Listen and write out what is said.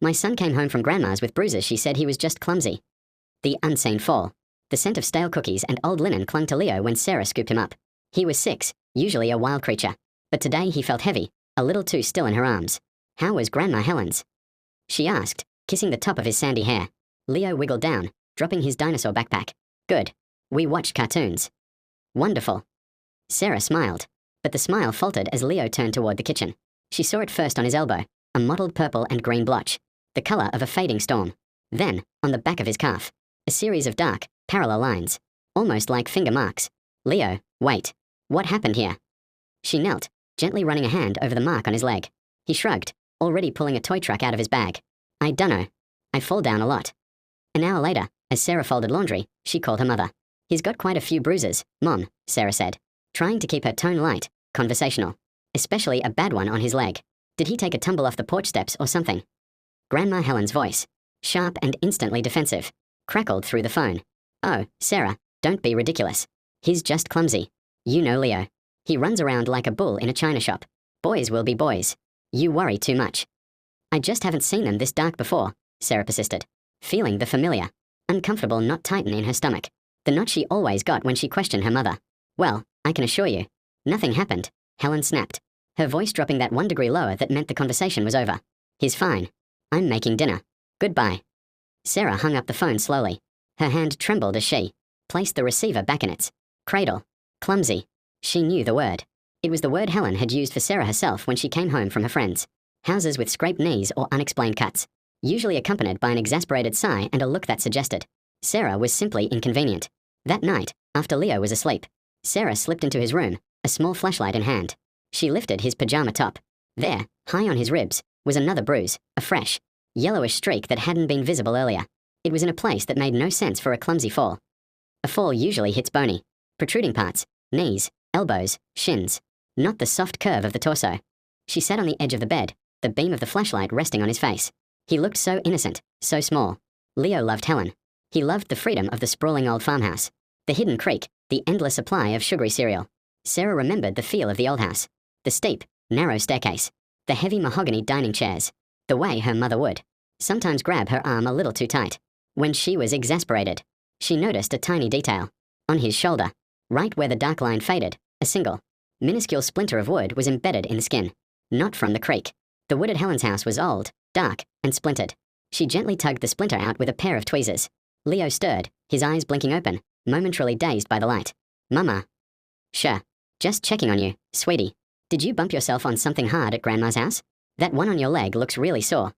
My son came home from Grandma's with bruises. She said he was just clumsy. The unseen fall. The scent of stale cookies and old linen clung to Leo when Sarah scooped him up. He was 6, usually a wild creature. But today he felt heavy, a little too still in her arms. How was Grandma Helen's? She asked, kissing the top of his sandy hair. Leo wiggled down, dropping his dinosaur backpack. Good. We watched cartoons. Wonderful. Sarah smiled, but the smile faltered as Leo turned toward the kitchen. She saw it first on his elbow, a mottled purple and green blotch, the color of a fading storm. Then, on the back of his calf, a series of dark, parallel lines, almost like finger marks. Leo, wait. What happened here? She knelt, gently running a hand over the mark on his leg. He shrugged, already pulling a toy truck out of his bag. I dunno. I fall down a lot. An hour later, as Sarah folded laundry, she called her mother. He's got quite a few bruises, Mom, Sarah said, trying to keep her tone light, conversational. Especially a bad one on his leg. Did he take a tumble off the porch steps or something? Grandma Helen's voice, sharp and instantly defensive, crackled through the phone. Oh, Sarah, don't be ridiculous. He's just clumsy. You know Leo. He runs around like a bull in a china shop. Boys will be boys. You worry too much. I just haven't seen them this dark before, Sarah persisted, feeling the familiar, uncomfortable knot tighten in her stomach. The knot she always got when she questioned her mother. Well, I can assure you, nothing happened, Helen snapped, her voice dropping that 1 degree lower that meant the conversation was over. He's fine. I'm making dinner. Goodbye. Sarah hung up the phone slowly. Her hand trembled as she placed the receiver back in its cradle. Clumsy. She knew the word. It was the word Helen had used for Sarah herself when she came home from her friends. Houses with scraped knees or unexplained cuts, usually accompanied by an exasperated sigh and a look that suggested Sarah was simply inconvenient. That night, after Leo was asleep, Sarah slipped into his room, a small flashlight in hand. She lifted his pajama top. There, high on his ribs, was another bruise, a fresh, yellowish streak that hadn't been visible earlier. It was in a place that made no sense for a clumsy fall. A fall usually hits bony, protruding parts, knees, elbows, shins, not the soft curve of the torso. She sat on the edge of the bed, the beam of the flashlight resting on his face. He looked so innocent, so small. Leo loved Helen. He loved the freedom of the sprawling old farmhouse, the hidden creek, the endless supply of sugary cereal. Sarah remembered the feel of the old house, the steep, narrow staircase, the heavy mahogany dining chairs, the way her mother would sometimes grab her arm a little too tight. When she was exasperated, she noticed a tiny detail. On his shoulder, right where the dark line faded, a single, minuscule splinter of wood was embedded in the skin. Not from the creek. The wood at Helen's house was old, dark, and splintered. She gently tugged the splinter out with a pair of tweezers. Leo stirred, his eyes blinking open, momentarily dazed by the light. Mama. Sure. Just checking on you, sweetie. Did you bump yourself on something hard at Grandma's house? That one on your leg looks really sore.